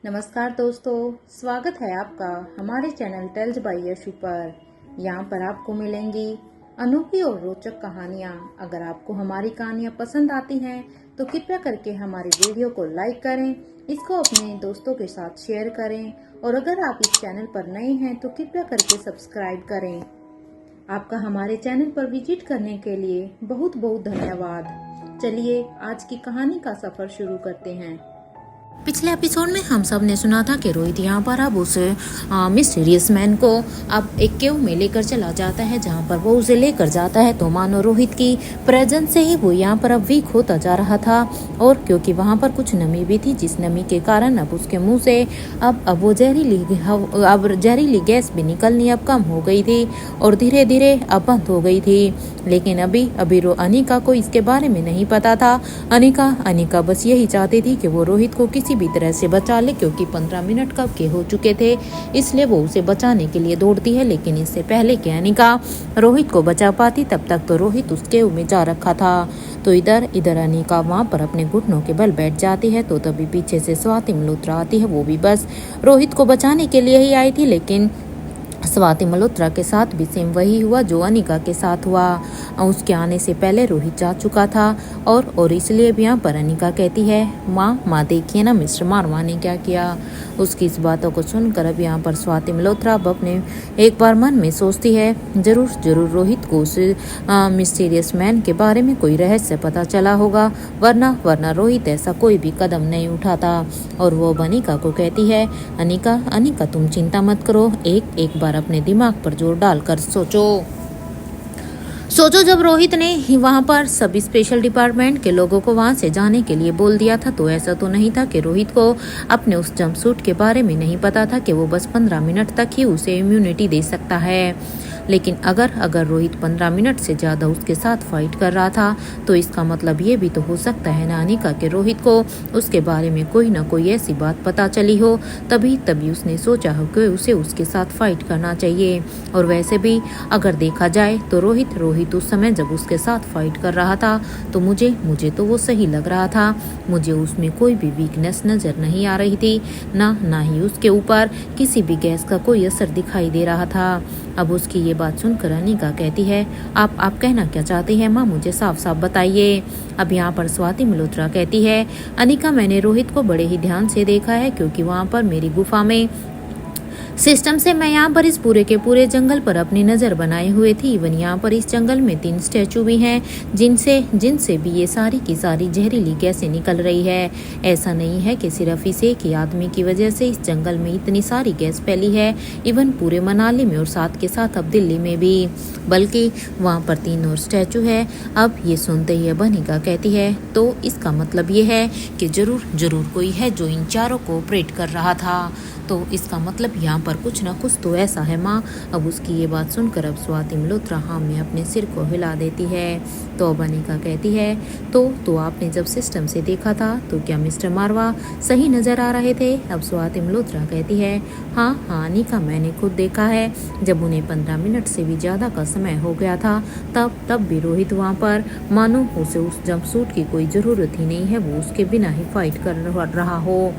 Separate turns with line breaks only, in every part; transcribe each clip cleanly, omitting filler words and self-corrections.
नमस्कार दोस्तों, स्वागत है आपका हमारे चैनल टेल्स बाय यशु पर। यहाँ पर आपको मिलेंगी अनोखी और रोचक कहानियाँ। अगर आपको हमारी कहानियाँ पसंद आती हैं तो कृपया करके हमारी वीडियो को लाइक करें, इसको अपने दोस्तों के साथ शेयर करें और अगर आप इस चैनल पर नए हैं तो कृपया करके सब्सक्राइब करें। आपका हमारे चैनल पर विजिट करने के लिए बहुत बहुत धन्यवाद। चलिए आज की कहानी का सफर शुरू करते हैं।
पिछले एपिसोड में हम सब ने सुना था कि रोहित यहाँ पर अब उस मिस्टीरियस मैन को अब एक केव में लेकर चला जाता है, जहाँ पर वो उसे लेकर जाता है। तो मानो रोहित की प्रेजेंस से ही वो यहाँ पर अब वीक होता जा रहा था, और क्योंकि वहाँ पर कुछ नमी भी थी, जिस नमी के कारण अब उसके मुंह से अब वो जहरीली गैस भी निकलनी अब कम हो गई थी और धीरे धीरे अब बंद हो गई थी। लेकिन अभी अनिका को इसके बारे में नहीं पता था। अनिका बस यही चाहती थी कि वो रोहित को किसी भी तरह से बचा ले, क्योंकि 15 मिनट कब के हो चुके थे, इसलिए वो उसे बचाने के लिए दौड़ती है। लेकिन इससे पहले कि अनिका रोहित को बचा पाती, तब तक तो रोहित उसके में जा रखा था। तो इधर अनिका वहाँ पर अपने घुटनों के बल बैठ जाती है। तो तभी पीछे से स्वाति मल्होत्रा आती है। वो भी बस रोहित को बचाने के लिए ही आई थी, लेकिन स्वाति मल्होत्रा के साथ भी सेम वही हुआ जो अनिका के साथ हुआ। उसके आने से पहले रोहित जा चुका था, और इसलिए भी यहाँ पर अनिका कहती है, माँ देखिए ना मिस्टर मारवा ने क्या किया। उसकी इस बातों को सुनकर अब यहाँ पर स्वाति मल्होत्रा अब अपने एक बार मन में सोचती है, जरूर रोहित को उस मिस्टीरियस मैन के बारे में कोई रहस्य पता चला होगा, वरना रोहित ऐसा कोई भी कदम नहीं उठाता। और वो अनिका को कहती है, अनिका तुम चिंता मत करो, एक बार अपने दिमाग पर जोर डालकर सोचो। जब रोहित ने ही वहाँ पर सभी स्पेशल डिपार्टमेंट के लोगों को वहाँ से जाने के लिए बोल दिया था, तो ऐसा तो नहीं था कि रोहित को अपने उस जंपसूट के बारे में नहीं पता था कि वो बस 15 मिनट तक ही उसे इम्यूनिटी दे सकता है। लेकिन अगर रोहित 15 मिनट से ज़्यादा उसके साथ फाइट कर रहा था, तो इसका मतलब ये भी तो हो सकता है ना अनिका कि रोहित को उसके बारे में कोई ना कोई ऐसी बात पता चली हो, तभी उसने सोचा हो कि उसे उसके साथ फाइट करना चाहिए। और वैसे भी अगर देखा जाए तो रोहित उस समय जब उसके साथ फाइट कर रहा था, तो मुझे तो वो सही लग रहा था। मुझे उसमें कोई भी वीकनेस नज़र नहीं आ रही थी, ना ही उसके ऊपर किसी भी गैस का कोई असर दिखाई दे रहा था। अब उसकी ये बात सुनकर अनिका कहती है, आप कहना क्या चाहती हैं माँ, मुझे साफ साफ बताइए। अब यहाँ पर स्वाति मल्होत्रा कहती है, अनिका मैंने रोहित को बड़े ही ध्यान से देखा है, क्योंकि वहाँ पर मेरी गुफा में सिस्टम से मैं यहाँ पर इस पूरे के पूरे जंगल पर अपनी नज़र बनाए हुए थी। इवन यहाँ पर इस जंगल में 3 स्टैचू भी हैं, जिनसे भी ये सारी की सारी जहरीली गैसें निकल रही है। ऐसा नहीं है कि सिर्फ इस एक ही आदमी की वजह से इस जंगल में इतनी सारी गैस फैली है, इवन पूरे मनाली में और साथ के साथ अब दिल्ली में भी, बल्कि वहाँ पर 3 और स्टैचू है। अब ये सुनते ही अनिका कहती है, तो इसका मतलब ये है कि जरूर कोई है जो इन चारों को ऑपरेट कर रहा था। तो इसका मतलब यहाँ पर कुछ ना कुछ तो ऐसा है माँ। अब उसकी ये बात सुनकर अब स्वाति मल्होत्रा हाँ में अपने सिर को हिला देती है। तो अब अनिका कहती है, तो आपने जब सिस्टम से देखा था तो क्या मिस्टर मारवा सही नज़र आ रहे थे। अब स्वाति मल्होत्रा कहती है, हाँ अनिका मैंने खुद देखा है। जब उन्हें 15 मिनट से भी ज़्यादा का समय हो गया था, तब भी रोहित वहाँ पर मानो उसे उस जंपसूट की कोई ज़रूरत ही नहीं है, वो उसके बिना ही फाइट कर रहा हो।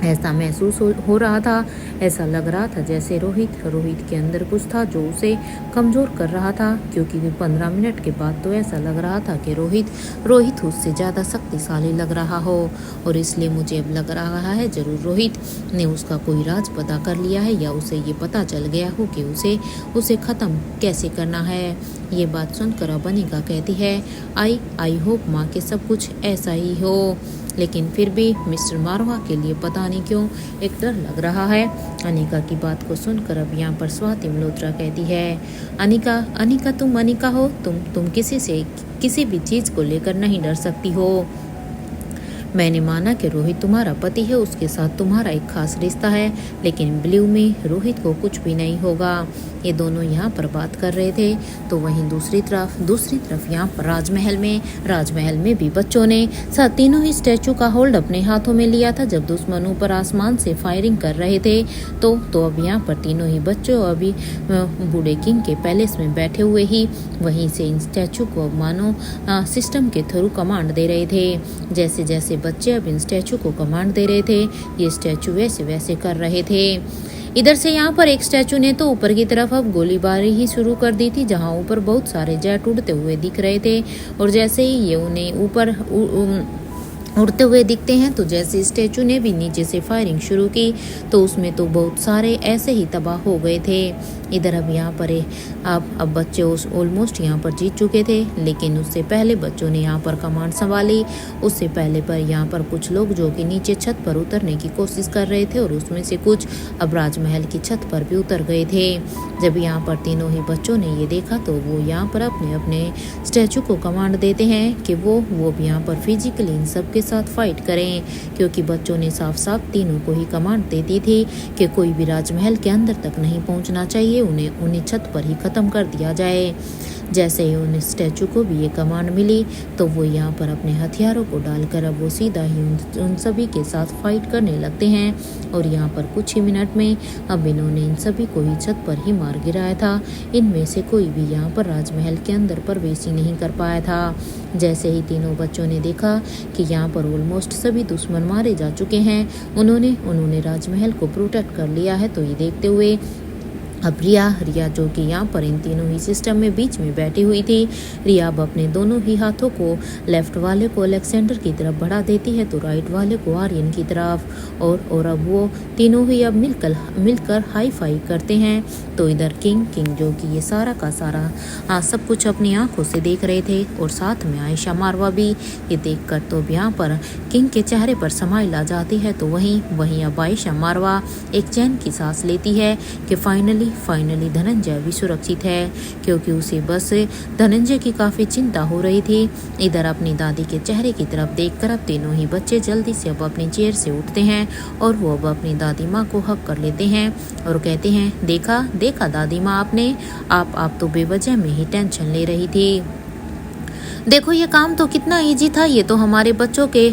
ऐसा महसूस हो रहा था, ऐसा लग रहा था जैसे रोहित के अंदर कुछ था जो उसे कमज़ोर कर रहा था, क्योंकि 15 मिनट के बाद तो ऐसा लग रहा था कि रोहित उससे ज़्यादा शक्तिशाली लग रहा हो। और इसलिए मुझे अब लग रहा है जरूर रोहित ने उसका कोई राज पता कर लिया है, या उसे ये पता चल गया हो कि उसे ख़त्म कैसे करना है। ये बात सुनकर अब अनिका कहती है, आई होप माँ के सब कुछ ऐसा ही हो। लेकिन फिर भी मिस्टर मारवा के लिए पता नहीं क्यों एक डर लग रहा है। अनिका की बात को सुनकर अब यहाँ पर स्वाति मल्होत्रा कहती है, अनिका तुम अनिका हो, तुम किसी भी चीज़ को लेकर नहीं डर सकती हो। मैंने माना कि रोहित तुम्हारा पति है, उसके साथ तुम्हारा एक खास रिश्ता है, लेकिन बिलीव में रोहित को कुछ भी नहीं होगा। ये दोनों यहाँ पर बात कर रहे थे। तो वहीं दूसरी तरफ यहाँ पर राजमहल में भी बच्चों ने तीनों ही स्टैचू का होल्ड अपने हाथों में लिया था जब दुश्मन ऊपर आसमान से फायरिंग कर रहे थे। तो अब यहाँ पर तीनों ही बच्चों अभी बूढ़े किंग के पैलेस में बैठे हुए ही वहीं से इन स्टैचू को मानो सिस्टम के थ्रू कमांड दे रहे थे। जैसे जैसे बच्चे अब इन स्टैचू को कमांड दे रहे थे, ये स्टैचू वैसे कर रहे थे। इधर से यहाँ पर एक स्टैचू ने तो ऊपर की तरफ अब गोलीबारी ही शुरू कर दी थी, जहाँ ऊपर बहुत सारे जेट उड़ते हुए दिख रहे थे। और जैसे ही ये उन्हें ऊपर उड़ते हुए दिखते हैं तो जैसे स्टैचू ने भी नीचे से फायरिंग शुरू की तो उसमें तो बहुत सारे ऐसे ही तबाह हो गए थे। इधर अब यहाँ पर अब बच्चे ऑलमोस्ट यहाँ पर जीत चुके थे, लेकिन उससे पहले बच्चों ने यहाँ पर कमांड संभाली। उससे पहले पर यहाँ पर कुछ लोग जो कि नीचे छत पर उतरने की कोशिश कर रहे थे और उसमें से कुछ अब राजमहल की छत पर भी उतर गए थे। जब यहाँ पर तीनों ही बच्चों ने ये देखा तो वो यहाँ पर अपने अपने स्टैचू को कमांड देते हैं कि वो भी यहाँ पर फिजिकली इन सब के साथ फाइट करें, क्योंकि बच्चों ने साफ साफ तीनों को ही कमांड दे दी थी कि कोई भी राजमहल के अंदर तक नहीं पहुंचना चाहिए, उन्हें छत पर ही खत्म कर दिया जाए। जैसे ही उन स्टैचू को भी ये कमांड मिली तो वो यहाँ पर अपने हथियारों को डालकर अब वो सीधा ही उन सभी के साथ फाइट करने लगते हैं। और यहाँ पर कुछ ही मिनट में अब इन्होंने इन सभी को ही छत पर ही मार गिराया था। इनमें से कोई भी यहाँ पर राजमहल के अंदर प्रवेश ही नहीं कर पाया था। जैसे ही तीनों बच्चों ने देखा कि यहाँ पर ऑलमोस्ट सभी दुश्मन मारे जा चुके हैं, उन्होंने राजमहल को प्रोटेक्ट कर लिया है। तो ये देखते हुए अब रिया जो कि यहाँ पर इन तीनों ही सिस्टम में बीच में बैठी हुई थी, रिया अब अपने दोनों ही हाथों को लेफ्ट वाले को अलेक्जेंडर की तरफ बढ़ा देती है तो राइट वाले को आर्यन की तरफ। और अब वो तीनों ही अब मिलकर हाई फाई करते हैं। तो इधर किंग जो कि ये सारा का सारा सब कुछ अपनी आंखों से देख रहे थे और साथ में आयशा मारवा भी। ये देखकर तो अब यहाँ पर किंग के चेहरे पर स्माइल आ जाती है। तो वहीं अब आयशा मारवा एक चैन की सांस लेती है कि फाइनली धनंजय भी सुरक्षित है, क्योंकि उसे बस धनंजय की काफ़ी चिंता हो रही थी। इधर अपनी दादी के चेहरे की तरफ देखकर अब तीनों ही बच्चे जल्दी से अब अपनी चेयर से उठते हैं और वो अब अपनी दादी माँ को हक कर लेते हैं और कहते हैं, देखा दादी माँ आपने, आप तो बेवजह में ही टेंशन ले रही थी। देखो ये काम तो कितना इजी था, ये तो हमारे बच्चों के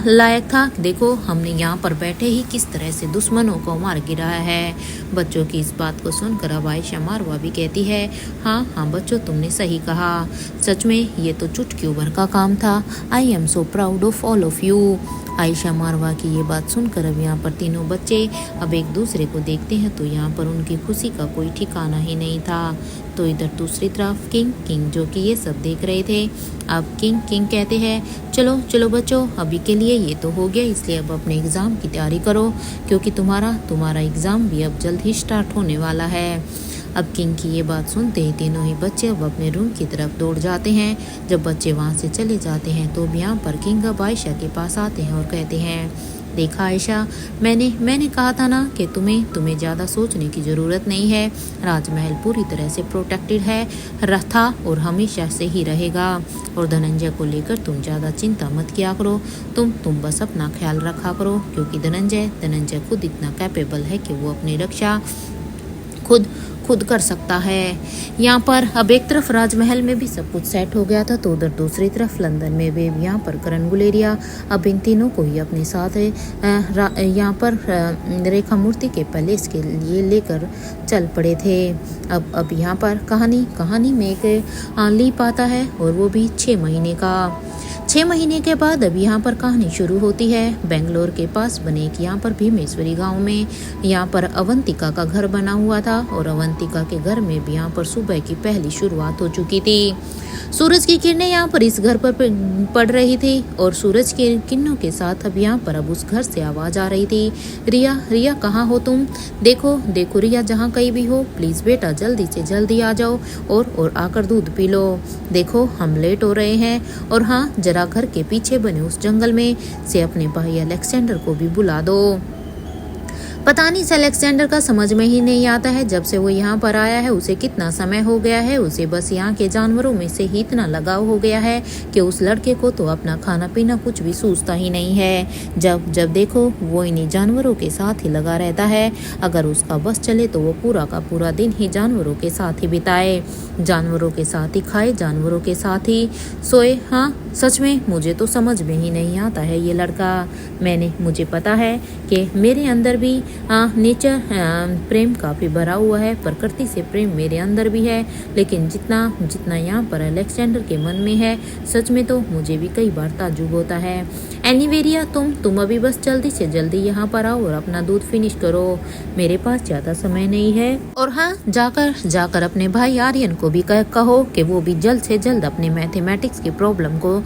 लायक था। देखो हमने यहाँ पर बैठे ही किस तरह से दुश्मनों को मार गिराया है। बच्चों की इस बात को सुनकर अब आयशा मारवा भी कहती है, हाँ बच्चों तुमने सही कहा, सच में ये तो चुटकियों भर का काम था। I am so proud of all of you. Ayesha Marwa की ये बात सुनकर अब यहाँ पर तीनों बच्चे अब एक दूसरे को देखते हैं तो यहाँ पर उनकी खुशी का कोई ठिकाना ही नहीं था। तो इधर दूसरी तरफ किंग जो कि ये सब देख रहे थे। अब किंग कहते हैं, चलो बच्चों अभी के लिए ये तो हो गया, इसलिए अब अपने एग्ज़ाम की तैयारी करो, क्योंकि तुम्हारा एग्ज़ाम भी अब जल्द ही स्टार्ट होने वाला है। अब किंग की ये बात सुनते ही तीनों ही बच्चे अब अपने रूम की तरफ दौड़ जाते हैं। जब बच्चे वहाँ से चले जाते हैं तो यहाँ पर किंग अब आयशा के पास आते हैं और कहते हैं, देखा आयशा, मैंने कहा था ना कि तुम्हें ज़्यादा सोचने की ज़रूरत नहीं है। राजमहल पूरी तरह से प्रोटेक्टेड था और हमेशा से ही रहेगा। और धनंजय को लेकर तुम ज़्यादा चिंता मत किया करो, तुम बस अपना ख्याल रखा करो, क्योंकि धनंजय खुद इतना कैपेबल है कि वो अपनी रक्षा खुद कर सकता है। यहाँ पर अब एक तरफ राजमहल में भी सब कुछ सेट हो गया था तो उधर दूसरी तरफ लंदन में भी यहाँ पर करण गुलेरिया अब इन तीनों को ही अपने साथ यहाँ पर रेखा मूर्ति के पैलेस के लिए लेकर चल पड़े थे। अब यहाँ पर कहानी में एक लीप आता है और वो भी 6 महीने का। 6 महीने के बाद अब यहाँ पर कहानी शुरू होती है बेंगलोर के पास बने एक यहाँ पर भीमेश्वरी गांव में। यहाँ पर अवंतिका का घर बना हुआ था और अवंतिका के घर में भी यहाँ पर सुबह की पहली शुरुआत हो चुकी थी। सूरज की किरणें यहाँ पर इस घर पर पड़ रही थी और सूरज की किरणों के साथ अब यहाँ पर अब उस घर से आवाज आ रही थी, रिया कहाँ हो तुम? देखो रिया, जहाँ कहीं भी हो प्लीज बेटा जल्दी से जल्दी आ जाओ और आकर दूध पी लो। देखो हम लेट हो रहे हैं और हाँ जरा घर के पीछे बने उस जंगल में से अपने भाई अलेक्जेंडर को भी बुला दो। पता नहीं इस अलेक्जेंडर का समझ में ही नहीं आता है, जब से वो यहाँ पर आया है उसे कितना समय हो गया है, उसे बस यहाँ के जानवरों में से ही इतना लगाव हो गया है कि उस लड़के को तो अपना खाना पीना कुछ भी सूझता ही नहीं है। जब जब देखो वो इन्हीं जानवरों के साथ ही लगा रहता है। अगर उसका बस चले तो वो पूरा का पूरा दिन ही जानवरों के साथ ही बिताए, जानवरों के साथ ही खाए, जानवरों के साथ ही सोए। हाँ, सच में मुझे तो समझ में ही नहीं आता है ये लड़का। मुझे पता है कि मेरे अंदर भी नेचर प्रेम काफ़ी भरा हुआ है, प्रकृति से प्रेम मेरे अंदर भी है, लेकिन जितना जितना यहाँ पर अलेक्जेंडर के मन में है, सच में तो मुझे भी कई बार ताज्जुब होता है। एनीवे रिया, तुम अभी बस जल्दी से जल्दी यहाँ पर आओ और अपना दूध फिनिश करो, मेरे पास ज़्यादा समय नहीं है। और हाँ, जाकर अपने भाई आर्यन को भी कहो कि वो भी जल्द से जल्द अपने मैथमेटिक्स की प्रॉब्लम को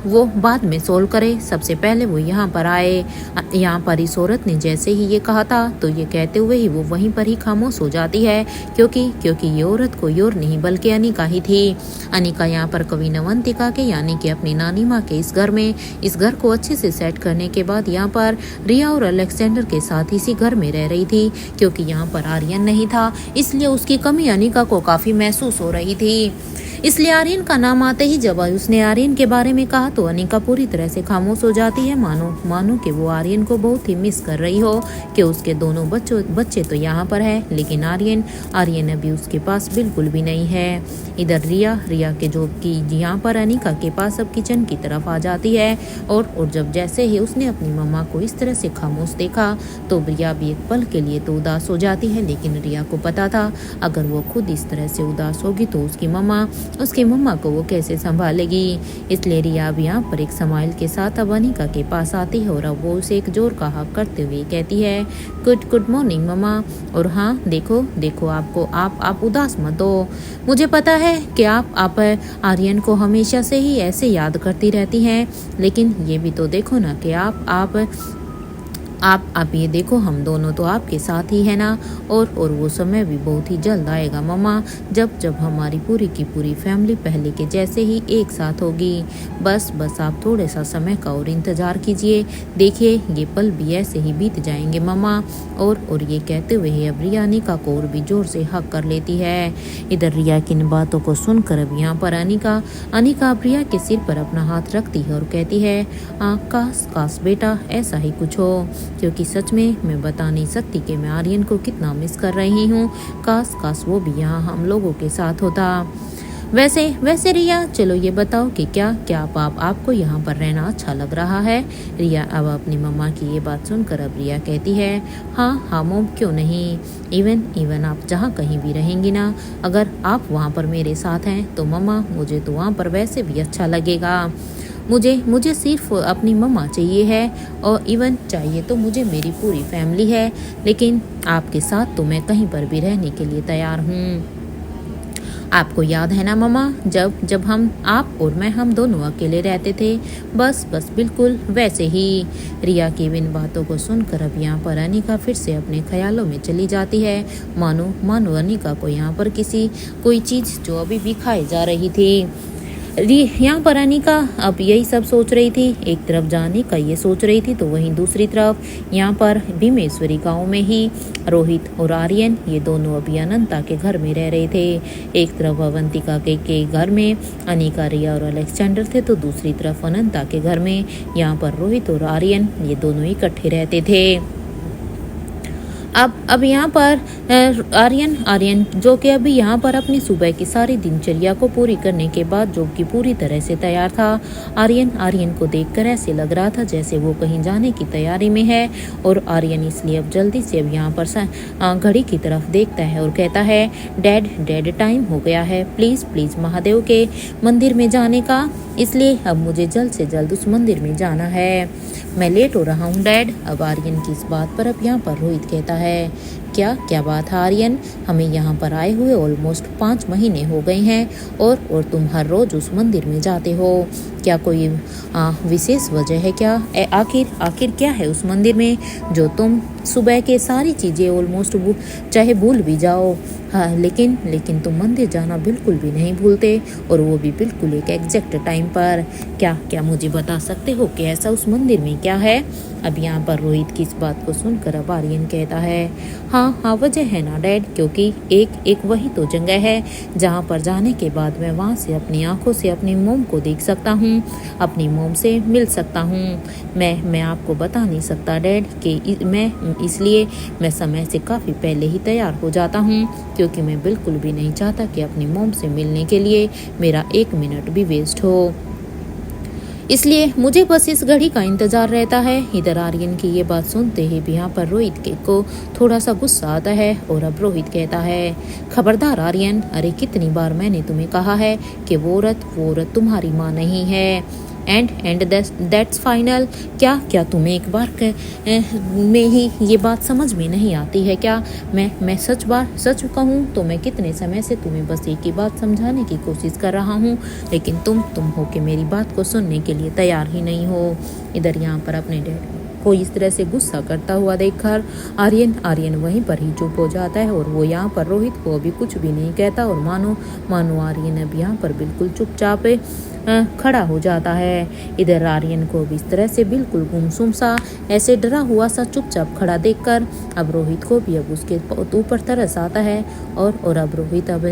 वो बाद में सोल्व करे, सबसे पहले वो यहाँ पर आए। यहाँ पर इस औरत ने जैसे ही ये कहा था तो ये कहते हुए ही वो वहीं पर ही खामोश हो जाती है, क्योंकि ये औरत कोई और नहीं बल्कि अनिका ही थी। अनिका यहाँ पर कविन अवंतिका के यानी कि अपनी नानी माँ के इस घर को अच्छे से सेट करने के बाद यहाँ पर रिया और अलेक्जेंडर के साथ इसी घर में रह रही थी। क्योंकि यहाँ पर आर्यन नहीं था, इसलिए उसकी कमी अनिका को काफ़ी महसूस हो रही थी। इसलिए आर्यन का नाम आते ही जब उसने आर्यन के बारे में कहा तो अनिका पूरी तरह से खामोश हो जाती है, मानो कि वो आर्यन को बहुत ही मिस कर रही हो कि उसके दोनों बच्चे तो यहाँ पर है, लेकिन आर्यन अभी उसके पास बिल्कुल भी नहीं है। इधर रिया के जो कि यहाँ पर अनिका के पास अब किचन की तरफ आ जाती है और जब जैसे ही उसने अपनी मम्मा को इस तरह से खामोश देखा तो रिया भी एक पल के लिए तो उदास हो जाती है, लेकिन रिया को पता था अगर वो खुद इस तरह से उदास होगी तो उसकी मम्मा को वो कैसे संभालेगी। इसलिए रिया अब यहाँ पर एक स्माइल के साथ अब अनिका के पास आती है और अब वो उसे एक जोर का हाथ करते हुए कहती है, गुड मॉर्निंग मम्मा। और हाँ, देखो आप उदास मत हो, मुझे पता है कि आप आर्यन को हमेशा से ही ऐसे याद करती रहती हैं, लेकिन ये भी तो देखो ना कि आप ये देखो, हम दोनों तो आपके साथ ही है ना। और वो समय भी बहुत ही जल्द आएगा मम्मा, जब हमारी पूरी की पूरी फैमिली पहले के जैसे ही एक साथ होगी। बस आप थोड़े सा समय का और इंतज़ार कीजिए, देखिए ये पल भी ऐसे ही बीत जाएंगे मम्मा। और ये कहते हुए अब रिया अनिका को और भी जोर से हक कर लेती है। इधर रिया की इन बातों को सुनकर अब यहाँ पर अनिका अब रिया के सिर पर अपना हाथ रखती है और कहती है, काश बेटा ऐसा ही कुछ हो, क्योंकि सच में मैं बता नहीं सकती कि मैं आर्यन को कितना मिस कर रही हूँ। काश वो भी यहाँ हम लोगों के साथ होता। वैसे रिया, चलो ये बताओ कि क्या आपको यहाँ पर रहना अच्छा लग रहा है। रिया अब अपनी मम्मा की ये बात सुनकर अब रिया कहती है, हाँ मोम, क्यों नहीं। इवन आप जहाँ कहीं भी रहेंगी ना, अगर आप वहाँ पर मेरे साथ हैं तो मम्मा मुझे तो वहाँ पर वैसे भी अच्छा लगेगा। मुझे सिर्फ अपनी मम्मा चाहिए है, और इवन चाहिए तो मुझे मेरी पूरी फैमिली है, लेकिन आपके साथ तो मैं कहीं पर भी रहने के लिए तैयार हूँ। आपको याद है ना मम्मा, जब आप और मैं हम दोनों अकेले रहते थे, बस बिल्कुल वैसे ही। रिया की इन बातों को सुनकर अब यहाँ पर अनिका फिर से अपने ख्यालों में चली जाती है। मानो अनिका को यहाँ पर कोई चीज़ जो अभी भी खाई जा रही थी। यहाँ पर अनिका अब यही सब सोच रही थी, एक तरफ जाने का ये सोच रही थी तो वहीं दूसरी तरफ यहाँ पर भीमेश्वरी गांव में ही रोहित और आर्यन ये दोनों अभी अनंता के घर में रह रहे थे। एक तरफ अवंतिका के घर में अनिका, रिया और अलेक्जेंडर थे, तो दूसरी तरफ अनंता के घर में यहाँ पर रोहित और आर्यन ये दोनों इकट्ठे रहते थे। अब यहाँ पर आर्यन जो कि अभी यहाँ पर अपनी सुबह की सारी दिनचर्या को पूरी करने के बाद जो कि पूरी तरह से तैयार था, आर्यन को देखकर ऐसे लग रहा था जैसे वो कहीं जाने की तैयारी में है। और आर्यन इसलिए अब जल्दी से अब यहाँ पर घड़ी की तरफ देखता है और कहता है, डैड टाइम हो गया है, प्लीज़ महादेव के मंदिर में जाने का, इसलिए अब मुझे जल्द से जल्द उस मंदिर में जाना है, मैं लेट हो रहा हूँ डैड। अब आर्यन की इस बात पर अब यहाँ पर रोहित कहता है, क्या बात है आर्यन, हमें यहाँ पर आए हुए ऑलमोस्ट 5 महीने हो गए हैं और तुम हर रोज उस मंदिर में जाते हो, क्या कोई विशेष वजह है क्या? आखिर क्या है उस मंदिर में जो तुम सुबह के सारी चीज़ें ऑलमोस्ट चाहे भूल भी जाओ, हाँ, लेकिन लेकिन तुम मंदिर जाना बिल्कुल भी नहीं भूलते, और वो भी बिल्कुल एक एग्जैक्ट टाइम पर। क्या क्या मुझे बता सकते हो कि ऐसा उस मंदिर में क्या है? अब यहाँ पर रोहित की इस बात को सुनकर अब आर्यन कहता है, हाँ हाँ, वजह है ना डैड, क्योंकि एक वही तो जगह है जहाँ पर जाने के बाद मैं वहाँ से अपनी आंखों से अपनी मोम को देख सकता हूँ, अपनी मोम से मिल सकता हूँ। मैं आपको बता नहीं सकता डैड कि इसलिए मैं समय से काफ़ी पहले ही तैयार हो जाता हूँ, क्योंकि मैं बिल्कुल भी नहीं चाहता कि अपनी मोम से मिलने के लिए मेरा 1 मिनट भी वेस्ट हो। इसलिए मुझे बस इस घड़ी का इंतजार रहता है। इधर आर्यन की ये बात सुनते ही भी यहाँ पर रोहित के को थोड़ा सा गुस्सा आता है, और अब रोहित कहता है, खबरदार आर्यन, अरे कितनी बार मैंने तुम्हें कहा है कि वो औरत तुम्हारी माँ नहीं है। And that's final. क्या तुम्हें एक बार में ही ये बात समझ में नहीं आती है क्या? मैं सच कहूँ तो मैं कितने समय से तुम्हें बस एक ही बात समझाने की कोशिश कर रहा हूँ, लेकिन तुम हो के मेरी बात को सुनने के लिए तैयार ही नहीं हो। इधर यहाँ पर अपने डैड को इस तरह से गुस्सा करता हुआ देखकर आर्यन वहीं पर ही चुप हो जाता है, और वो यहाँ पर रोहित को अभी कुछ भी नहीं कहता, और मानो आर्यन अब यहाँ पर बिल्कुल चुपचाप खड़ा हो जाता है। इधर आर्यन को भी इस तरह से बिल्कुल गुमसुम सा, ऐसे डरा हुआ सा चुपचाप खड़ा देखकर अब रोहित को भी अब उसके ऊपर तरस आता है, और अब रोहित अब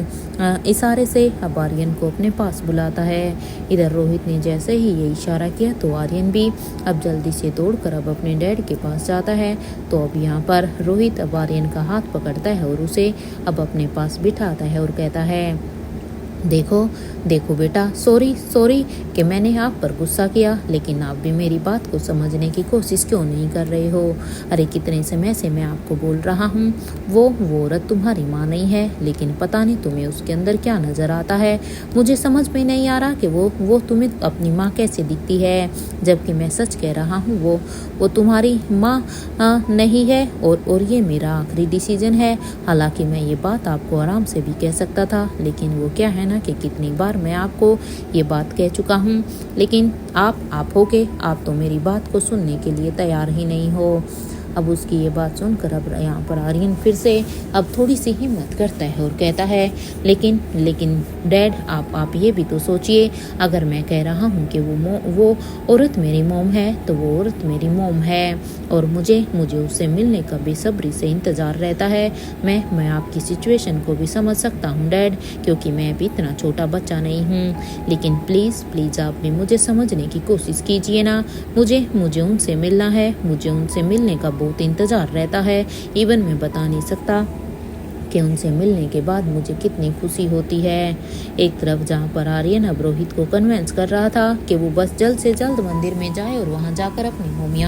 इशारे से अब आर्यन को अपने पास बुलाता है। इधर रोहित ने जैसे ही ये इशारा किया तो आर्यन भी अब जल्दी से दौड़कर अब अपने डैड के पास जाता है। तो अब यहाँ पर रोहित अब आर्यन का हाथ पकड़ता है और उसे अब अपने पास बिठाता है और कहता है, देखो बेटा, सॉरी कि मैंने आप पर गुस्सा किया, लेकिन आप भी मेरी बात को समझने की कोशिश क्यों नहीं कर रहे हो? अरे कितने समय से मैं आपको बोल रहा हूँ, वो औरत तुम्हारी माँ नहीं है, लेकिन पता नहीं तुम्हें उसके अंदर क्या नज़र आता है। मुझे समझ में नहीं आ रहा कि वो तुम्हें अपनी माँ कैसे दिखती है, जबकि मैं सच कह रहा हूँ वो तुम्हारी माँ नहीं है, और ये मेरा आखिरी डिसीजन है। हालांकि मैं ये बात आपको आराम से भी कह सकता था, लेकिन वो क्या है ना कि कितनी बार मैं आपको ये बात कह चुका हूँ, लेकिन आप हो के आप तो मेरी बात को सुनने के लिए तैयार ही नहीं हो। अब उसकी ये बात सुनकर अब यहाँ पर आर्यन फिर से अब थोड़ी सी हिम्मत करता है और कहता है, लेकिन डैड, आप ये भी तो सोचिए, अगर मैं कह रहा हूँ कि वो औरत मेरी मोम है, तो वो औरत मेरी मोम है, और मुझे उससे मिलने का बेसब्री से इंतज़ार रहता है। मैं आपकी सिचुएशन को भी समझ सकता हूँ डैड, क्योंकि मैं भी इतना छोटा बच्चा नहीं हूँ, लेकिन प्लीज़ आप भी मुझे समझने की कोशिश कीजिए ना। मुझे उनसे मिलना है, मुझे उनसे मिलने का बहुत इंतज़ार रहता है। इवन मैं बता नहीं सकता कि उनसे मिलने के बाद मुझे कितनी खुशी होती है। एक तरफ जहाँ पर आर्यन अब रोहित को कन्विंस कर रहा था कि वो बस जल्द से जल्द मंदिर में जाए और वहाँ जाकर अपनी मम्मी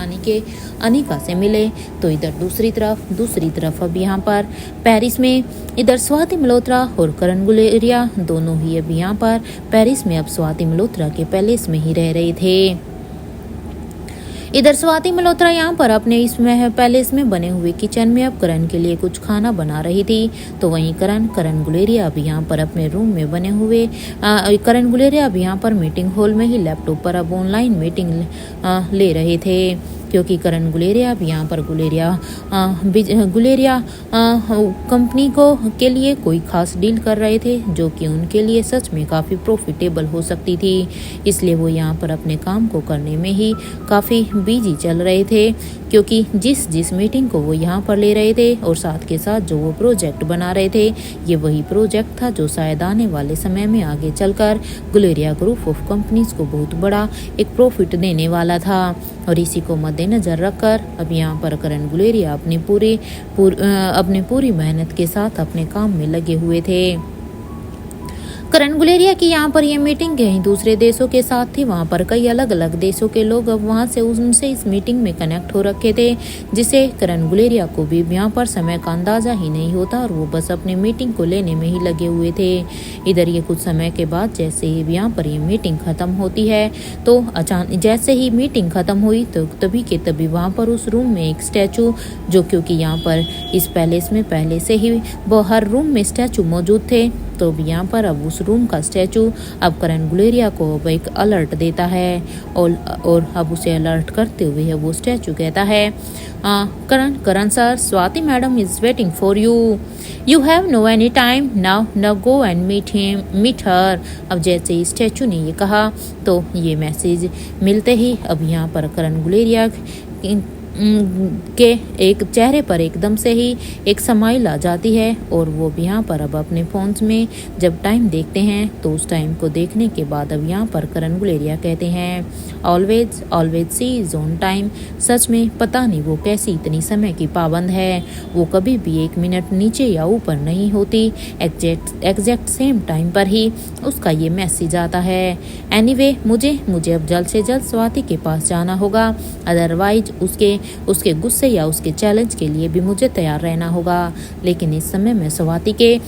अनिका से मिले, तो इधर दूसरी तरफ अब यहाँ पर पेरिस में इधर स्वाति मल्होत्रा और करण गुलेरिया दोनों ही अब यहाँ पर पेरिस में अब स्वाति मल्होत्रा के पैलेस में ही रह रहे थे। इधर स्वाति मल्होत्रा यहाँ पर अपने इस पैलेस में बने हुए किचन में अब करण के लिए कुछ खाना बना रही थी, तो वहीं करण गुलेरिया अब यहाँ पर अपने रूम में बने हुए करण गुलेरिया अब यहाँ पर मीटिंग हॉल में ही लैपटॉप पर अब ऑनलाइन मीटिंग ले रहे थे, क्योंकि करण गुलेरिया अब यहाँ पर गुलेरिया कंपनी के लिए कोई खास डील कर रहे थे, जो कि उनके लिए सच में काफ़ी प्रॉफिटेबल हो सकती थी। इसलिए वो यहाँ पर अपने काम को करने में ही काफ़ी बिजी चल रहे थे, क्योंकि जिस मीटिंग को वो यहाँ पर ले रहे थे और साथ के साथ जो वो प्रोजेक्ट बना रहे थे, ये वही प्रोजेक्ट था जो शायद आने वाले समय में आगे चलकर गुलेरिया ग्रुप ऑफ कंपनीज को बहुत बड़ा एक प्रॉफिट देने वाला था। और इसी को मद्देनजर रखकर अब यहाँ पर करण गुलेरिया अपनी पूरी मेहनत के साथ अपने काम में लगे हुए थे। करण गुलेरिया की यहाँ पर ये मीटिंग कहीं दूसरे देशों के साथ थी, वहाँ पर कई अलग अलग देशों के लोग अब वहाँ से उनसे इस मीटिंग में कनेक्ट हो रखे थे, जिसे करण गुलेरिया को भी यहाँ पर समय का अंदाजा ही नहीं होता, और वो बस अपनी मीटिंग को लेने में ही लगे हुए थे। इधर ये कुछ समय के बाद जैसे ही यहाँ पर ये मीटिंग खत्म होती है, तो अचानक जैसे ही मीटिंग खत्म हुई तो तभी के तभी वहाँ पर उस रूम में एक स्टैचू, जो क्योंकि यहाँ पर इस पैलेस में पहले से ही हर रूम में स्टैचू मौजूद थे, तो अब यहाँ पर अब उस रूम का स्टैचू अब करण गुलेरिया को अब एक अलर्ट देता है और अब उसे अलर्ट करते हुए वो स्टैचू कहता है, Karan sir, Swati madam is waiting for you have no any time now go and meet her. अब जैसे ही स्टैचू ने ये कहा तो ये मैसेज मिलते ही अब यहाँ पर करण गुलेरिया के एक चेहरे पर एकदम से ही एक स्माइल आ जाती है और वो भी यहाँ पर अब अपने फ़ोन्स में जब टाइम देखते हैं तो उस टाइम को देखने के बाद अब यहाँ पर करण गुलेरिया कहते हैं, always she is on time. सच में पता नहीं वो कैसी इतनी समय की पाबंद है, वो कभी भी 1 मिनट नीचे या ऊपर नहीं होती, एग्जैक्ट सेम टाइम पर ही उसका ये मैसेज आता है। एनीवे मुझे अब जल्द से जल्द स्वाति के पास जाना होगा, अदरवाइज उसके गुस्से या उसके चैलेंज के लिए भी मुझे तैयार रहना होगा। लेकिन इस समय मैं स्वाति के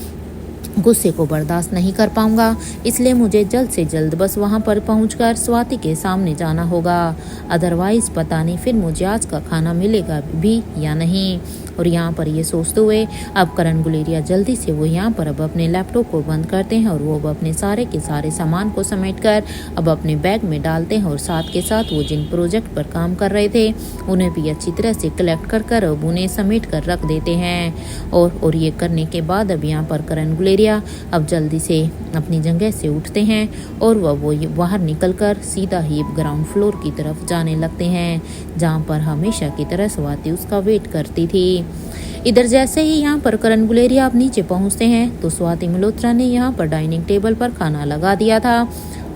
गुस्से को बर्दाश्त नहीं कर पाऊंगा, इसलिए मुझे जल्द से जल्द बस वहां पर पहुंचकर स्वाति के सामने जाना होगा, अदरवाइज पता नहीं फिर मुझे आज का खाना मिलेगा भी या नहीं। और यहाँ पर ये सोचते हुए अब करण गुलेरिया जल्दी से वो यहाँ पर अब अपने लैपटॉप को बंद करते हैं और वो अब अपने सारे के सारे सामान को समेटकर अब अपने बैग में डालते हैं और साथ के साथ वो जिन प्रोजेक्ट पर काम कर रहे थे उन्हें भी अच्छी तरह से कलेक्ट कर अब उन्हें समेट कर रख देते हैं। और ये करने के बाद अब यहाँ पर करण गुलेरिया अब जल्दी से अपनी जगह से उठते हैं और वो बाहर निकलकर सीधा ही ग्राउंड फ्लोर की तरफ जाने लगते हैं, जहाँ पर हमेशा की तरह स्वाति उसका वेट करती थी। इधर जैसे ही यहाँ पर करण गुलेरिया अब नीचे पहुँचते हैं तो स्वाति मल्होत्रा ने यहाँ पर डाइनिंग टेबल पर खाना लगा दिया था।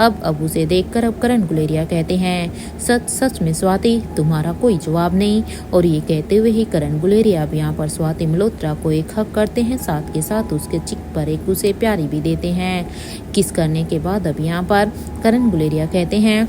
अब उसे देखकर अब करण गुलेरिया कहते हैं, सच में स्वाति तुम्हारा कोई जवाब नहीं। और ये कहते हुए ही करण गुलेरिया अब यहाँ पर स्वाति मल्होत्रा को एक हक करते हैं, साथ के साथ उसके चिक पर एक उसे प्यारी भी देते हैं। किस करने के बाद अब यहाँ पर करण गुलेरिया कहते हैं,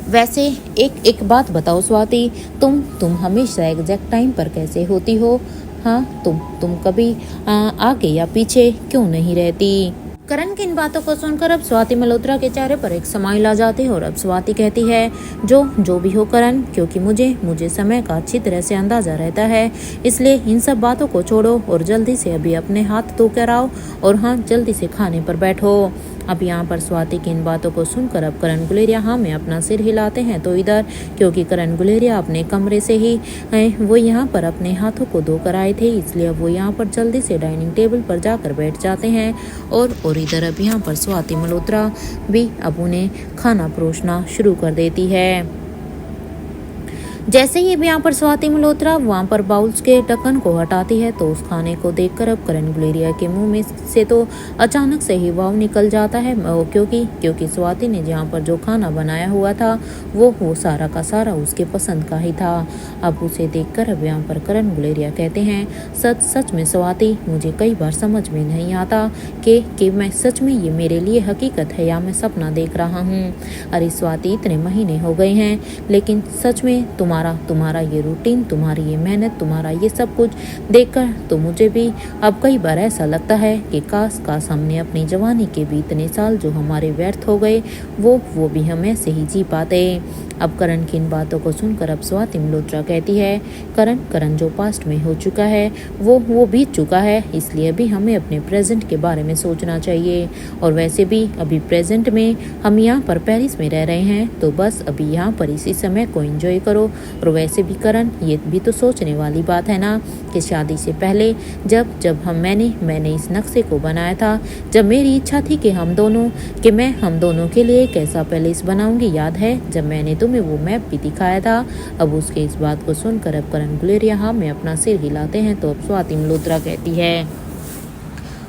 वैसे एक बात बताओ स्वाति, तुम हमेशा एग्जैक्ट टाइम पर कैसे होती हो? हाँ, तुम कभी आगे या पीछे क्यों नहीं रहती? करण की इन बातों को सुनकर अब स्वाति मल्होत्रा के चेहरे पर एक स्माइल आ जाती है और अब स्वाति कहती है, जो भी हो करण, क्योंकि मुझे समय का अच्छी तरह से अंदाजा रहता है, इसलिए इन सब बातों को छोड़ो और जल्दी से अभी अपने हाथ धो कर आओ और हाँ, जल्दी से खाने पर बैठो। अब यहाँ पर स्वाति की इन बातों को सुनकर अब करण गुलेरिया हाँ में अपना सिर हिलाते हैं, तो इधर क्योंकि करण गुलेरिया अपने कमरे से ही वो यहाँ पर अपने हाथों को धोकर आए थे, इसलिए अब वो यहाँ पर जल्दी से डाइनिंग टेबल पर जाकर बैठ जाते हैं और इधर अब यहाँ पर स्वाति मल्होत्रा भी अब उन्हें खाना परोसना शुरू कर देती है। जैसे ही अब यहाँ पर स्वाति मल्होत्रा वहाँ पर बाउल्स के ढक्कन को हटाती है तो उस खाने को देखकर अब करण गुलेरिया के मुंह में से तो अचानक से ही वाव निकल जाता है, क्योंकि स्वाति ने जहाँ पर जो खाना बनाया हुआ था वो सारा का सारा उसके पसंद का ही था। अब उसे देखकर अब यहाँ पर करण गुलेरिया कहते हैं, सच में स्वाति, मुझे कई बार समझ में नहीं आता कि मैं सच में ये मेरे लिए हकीकत है या मैं सपना देख रहा हूँ। अरे स्वाति, इतने महीने हो गए हैं, लेकिन सच में तुम्हारा ये रूटीन, तुम्हारी ये मेहनत, तुम्हारा ये सब कुछ देखकर तो मुझे भी अब कई बार ऐसा लगता है कि काश हमने अपनी जवानी के भी इतने साल जो हमारे व्यर्थ हो गए वो भी हम ऐसे ही जी पाते। अब करण की इन बातों को सुनकर अब स्वाति मल्होत्रा कहती है, करण जो पास्ट में हो चुका है वो बीत चुका है, इसलिए अभी हमें अपने प्रेजेंट के बारे में सोचना चाहिए। और वैसे भी अभी प्रेजेंट में हम यहाँ पर पेरिस में रह रहे हैं, तो बस अभी यहाँ पर इसी समय को एंजॉय करो। और वैसे भी करण, ये भी तो सोचने वाली बात है ना कि शादी से पहले जब मैंने इस नक्शे को बनाया था, जब मेरी इच्छा थी कि मैं हम दोनों के लिए एक ऐसा पैलेस बनाऊंगी, याद है जब मैंने तुम्हें वो मैप भी दिखाया था। अब उसके इस बात को सुनकर अब करण गुलेरिया हाँ में अपना सिर हिलाते हैं, तो अब स्वाति मल्होत्रा कहती है,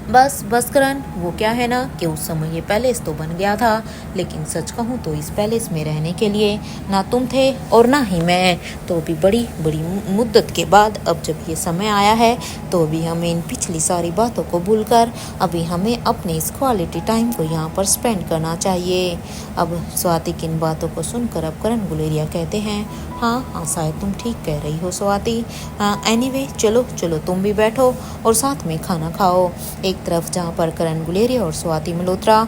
बस करण, वो क्या है ना कि उस समय ये पैलेस तो बन गया था, लेकिन सच कहूँ तो इस पैलेस में रहने के लिए ना तुम थे और ना ही मैं। तो अभी बड़ी मुद्दत के बाद अब जब ये समय आया है, तो अभी हमें इन पिछली सारी बातों को भूलकर अभी हमें अपने इस क्वालिटी टाइम को यहाँ पर स्पेंड करना चाहिए। अब स्वाति की इन बातों को सुनकर अब करण गुलेरिया कहते हैं, हाँ शायद तुम ठीक कह रही हो स्वाति। एनीवे चलो तुम भी बैठो और साथ में खाना खाओ। एक तरफ जहाँ पर करण गुलेरिया और स्वाति मल्होत्रा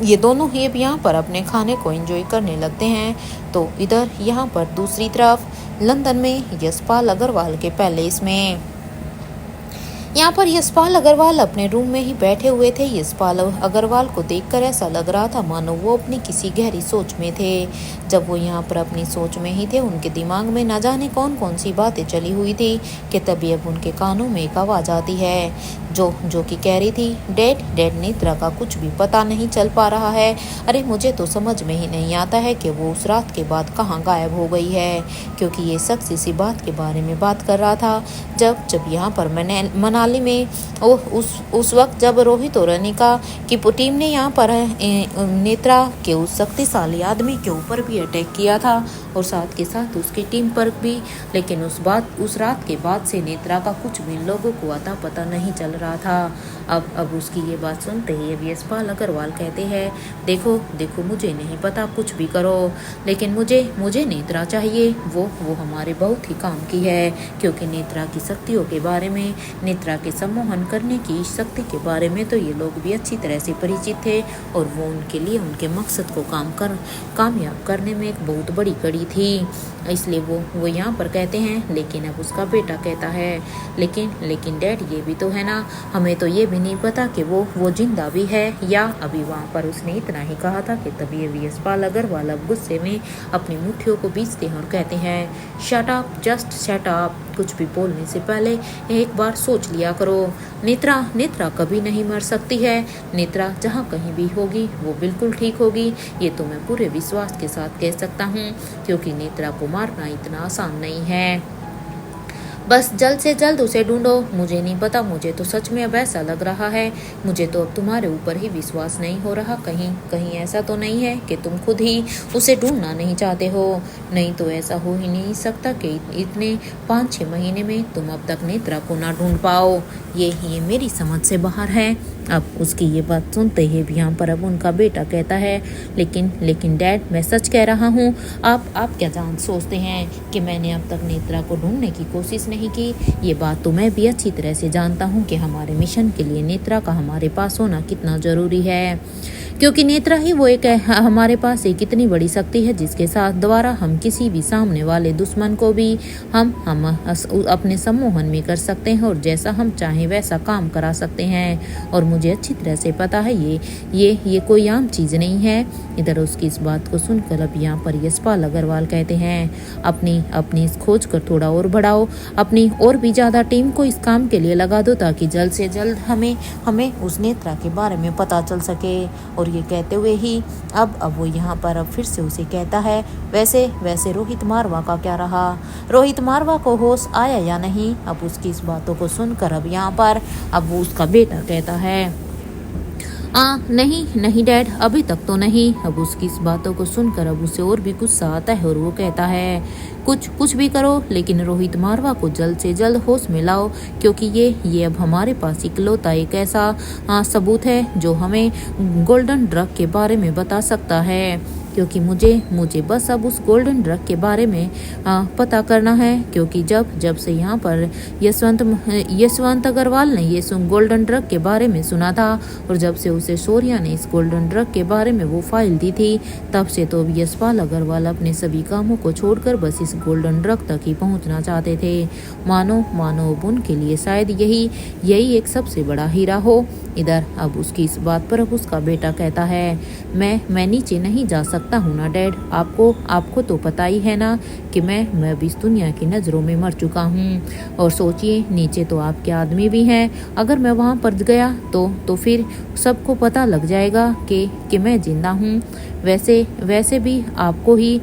ये दोनों ही अब यहाँ पर अपने खाने को एंजॉय करने लगते हैं, तो इधर यहाँ पर दूसरी तरफ लंदन में यशपाल अग्रवाल के पैलेस में यहाँ पर यशपाल अग्रवाल अपने रूम में ही बैठे हुए थे। यशपाल अग्रवाल को देखकर ऐसा लग रहा था मानो वो अपनी किसी गहरी सोच में थे। जब वो यहाँ पर अपनी सोच में ही थे, उनके दिमाग में न जाने कौन कौन सी बातें चली हुई थी कि तभी अब उनके कानों में एक आवाज़ आती है जो कि कह रही थी, डैड डैड नेत्रा का कुछ भी पता नहीं चल पा रहा है। अरे मुझे तो समझ में ही नहीं आता है कि वो उस रात के बाद कहाँ गायब हो गई है, क्योंकि ये शख्स इसी बात के बारे में बात कर रहा था जब यहाँ पर मैंने मनाली में उस वक्त जब रोहित और अनिका की टीम ने यहाँ पर नेत्रा के उस शक्तिशाली आदमी के ऊपर भी अटैक किया था और साथ के साथ उसकी टीम पर भी। लेकिन उस रात के बाद से नेत्रा का कुछ भी लोगों को अता पता नहीं चल रहा था। अब उसकी ये बात सुनते ही अब यशपाल अग्रवाल कहते हैं, देखो देखो मुझे नहीं पता, कुछ भी करो, लेकिन मुझे नेत्रा चाहिए। वो हमारे बहुत ही काम की है, क्योंकि नेत्रा की शक्तियों के बारे में, नेत्रा के सम्मोहन करने की शक्ति के बारे में तो ये लोग भी अच्छी तरह से परिचित थे और वो उनके लिए उनके मकसद को कामयाब करने में एक बहुत बड़ी कड़ी थी। इसलिए वो यहाँ पर कहते हैं। लेकिन अब उसका बेटा कहता है, लेकिन डैड ये भी तो है ना, हमें तो ये भी नहीं पता कि वो जिंदा भी है या अभी वहाँ पर। उसने इतना ही कहा था कि तभी यशपाल अग्रवाल अब गुस्से में अपनी मुट्ठियों को बीचते हैं और कहते हैं, shut up, just shut up. कुछ भी बोलने से पहले एक बार सोच लिया करो। नेत्रा कभी नहीं मर सकती है। नेत्रा जहाँ कहीं भी होगी वो बिल्कुल ठीक होगी, ये तो मैं पूरे विश्वास के साथ कह सकता हूँ, क्योंकि नेत्रा को मारना इतना आसान नहीं है। बस जल्द से जल्द उसे ढूंढो। मुझे नहीं पता, मुझे तो सच में अब ऐसा लग रहा है, मुझे तो अब तुम्हारे ऊपर ही विश्वास नहीं हो रहा। कहीं ऐसा तो नहीं है कि तुम खुद ही उसे ढूंढना नहीं चाहते हो? नहीं तो ऐसा हो ही नहीं सकता कि इतने 5-6 महीने में तुम अब तक नेत्रा को ना ढूंढ पाओ। ये मेरी समझ से बाहर है। अब उसकी ये बात सुनते ही यहाँ पर अब उनका बेटा कहता है, लेकिन डैड मैं सच कह रहा हूँ। आप क्या सोचते हैं कि मैंने अब तक नेत्रा को ढूंढने की कोशिश नहीं की? ये बात तो मैं भी अच्छी तरह से जानता हूँ कि हमारे मिशन के लिए नेत्रा का हमारे पास होना कितना ज़रूरी है, क्योंकि नेत्रा ही वो एक हमारे पास एक इतनी बड़ी शक्ति है जिसके साथ द्वारा हम किसी भी सामने वाले दुश्मन को भी हम अपने सम्मोहन में कर सकते हैं और जैसा हम चाहें वैसा काम करा सकते हैं। और मुझे अच्छी तरह से पता है ये कोई आम चीज़ नहीं है। इधर उसकी इस बात को सुनकर अब यहाँ पर यशपाल अग्रवाल कहते हैं, अपनी इस खोज कर थोड़ा और बढ़ाओ, अपनी और भी ज़्यादा टीम को इस काम के लिए लगा दो, ताकि जल्द से जल्द हमें उस नेत्रा के बारे में पता चल सके। और ये कहते हुए ही अब वो यहाँ पर अब फिर से उसे कहता है, वैसे रोहित मारवा का क्या रहा? रोहित मारवा को होश आया या नहीं? अब उसकी इस बातों को सुनकर अब यहाँ पर अब वो उसका बेटा कहता है, नहीं डैड, अभी तक तो नहीं। अब उसकी इस बातों को सुनकर अब उसे और भी गुस्सा आता है और वो कहता है, कुछ भी करो, लेकिन रोहित मारवा को जल्द से जल्द होश में लाओ, क्योंकि ये अब हमारे पास इकलौता एक ऐसा सबूत है जो हमें गोल्डन ड्रग के बारे में बता सकता है। क्योंकि मुझे बस अब उस गोल्डन ड्रग के बारे में पता करना है, क्योंकि जब से यहाँ पर यशवंत अग्रवाल ने ये गोल्डन ड्रग के बारे में सुना था और जब से उसे शौर्या ने इस गोल्डन ड्रग के बारे में वो फाइल दी थी, तब से तो यशपाल अग्रवाल अपने सभी कामों को छोड़कर बस इस गोल्डन ड्रग तक ही पहुँचना चाहते थे। मानो अब उनके लिए शायद यही एक सबसे बड़ा हीरा हो। इधर अब उसकी इस बात पर अब उसका बेटा कहता है, मैं नीचे नहीं जा सकता हूँ ना डैड, आपको तो पता ही है ना कि मैं अब इस दुनिया की नज़रों में मर चुका हूँ। और सोचिए, नीचे तो आपके आदमी भी हैं, अगर मैं वहाँ पर गया तो फिर सबको पता लग जाएगा कि मैं जिंदा हूँ। वैसे भी आपको ही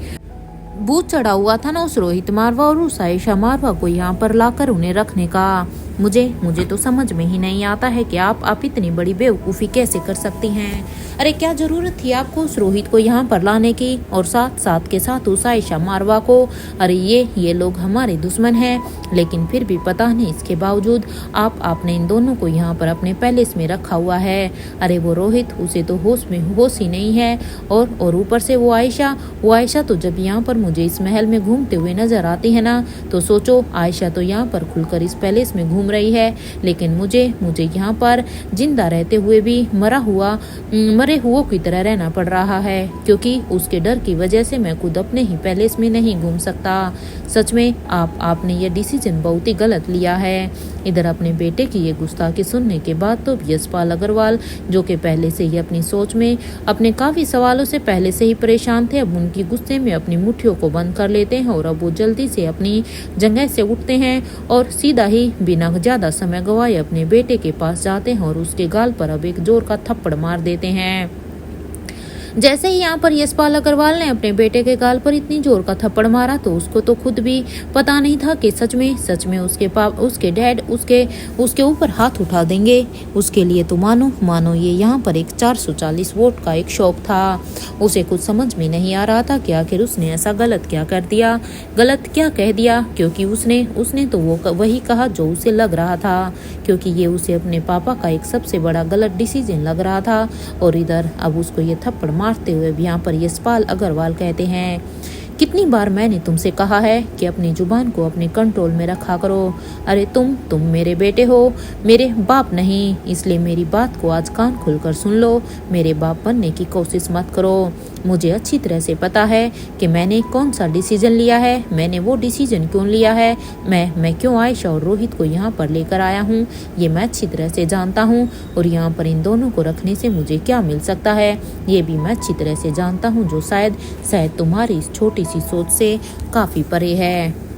भूत चढ़ा हुआ था ना उस रोहित मारवा और उस आयशा मारवा को यहाँ पर लाकर उन्हें रखने का। मुझे तो समझ में ही नहीं आता है कि आप इतनी बड़ी बेवकूफ़ी कैसे कर सकती हैं। अरे क्या ज़रूरत थी आपको उस रोहित को यहाँ पर लाने की और साथ के साथ उस आयशा मारवा को? अरे ये लोग हमारे दुश्मन हैं, लेकिन फिर भी पता नहीं इसके बावजूद आपने इन दोनों को यहाँ पर अपने पैलेस में रखा हुआ है। अरे वो रोहित, उसे तो होश ही नहीं है, और ऊपर से वो आयशा तो जब यहाँ पर मुझे इस महल में घूमते हुए नजर आती है ना, तो सोचो आयशा तो यहाँ पर खुलकर इस पैलेस में घूम घूम रही है, लेकिन मुझे यहाँ पर जिंदा रहते हुए भी मरे हुओं की तरह रहना पड़ रहा है, क्योंकि उसके डर की वजह से मैं खुद अपने ही पैलेस में नहीं घूम सकता। सच में आपने ये डिसीजन बहुत ही गलत लिया है। इधर अपने बेटे की ये गुस्ताखी सुनने के बाद तो यशपाल अग्रवाल, जो कि पहले से ही अपनी सोच में अपने काफी सवालों से पहले से ही परेशान थे, अब उनकी गुस्से में अपनी मुट्ठियों को बंद कर लेते हैं और अब वो जल्दी से अपनी जगह से उठते हैं और सीधा ही बिना ज्यादा समय गवाए अपने बेटे के पास जाते हैं और उसके गाल पर अब एक जोर का थप्पड़ मार देते हैं। जैसे ही यहाँ पर यशपाल अग्रवाल ने अपने बेटे के गाल पर इतनी जोर का थप्पड़ मारा तो उसको तो खुद भी पता नहीं था कि सच में उसके डैड उसके ऊपर हाथ उठा देंगे। उसके लिए तो मानो ये यहाँ पर एक 440 वोट का एक शौक था। उसे कुछ समझ में नहीं आ रहा था कि आखिर उसने ऐसा गलत क्या कर दिया, गलत क्या कह दिया, क्योंकि उसने तो वो वही कहा जो उसे लग रहा था, क्योंकि ये उसे अपने पापा का एक सबसे बड़ा गलत डिसीजन लग रहा था। और इधर अब उसको ये थप्पड़ मारते हुए भी यहाँ पर यशपाल अग्रवाल कहते हैं, कितनी बार मैंने तुमसे कहा है कि अपनी जुबान को अपने कंट्रोल में रखा करो। अरे तुम मेरे बेटे हो, मेरे बाप नहीं, इसलिए मेरी बात को आज कान खोलकर सुन लो। मेरे बाप बनने की कोशिश मत करो। मुझे अच्छी तरह से पता है कि मैंने कौन सा डिसीजन लिया है, मैंने वो डिसीजन क्यों लिया है, मैं क्यों आयशा और रोहित को यहाँ पर लेकर आया हूँ, ये मैं अच्छी तरह से जानता हूँ। और यहाँ पर इन दोनों को रखने से मुझे क्या मिल सकता है, ये भी मैं अच्छी तरह से जानता हूँ, जो शायद तुम्हारी इस छोटी सी सोच से काफी परे है।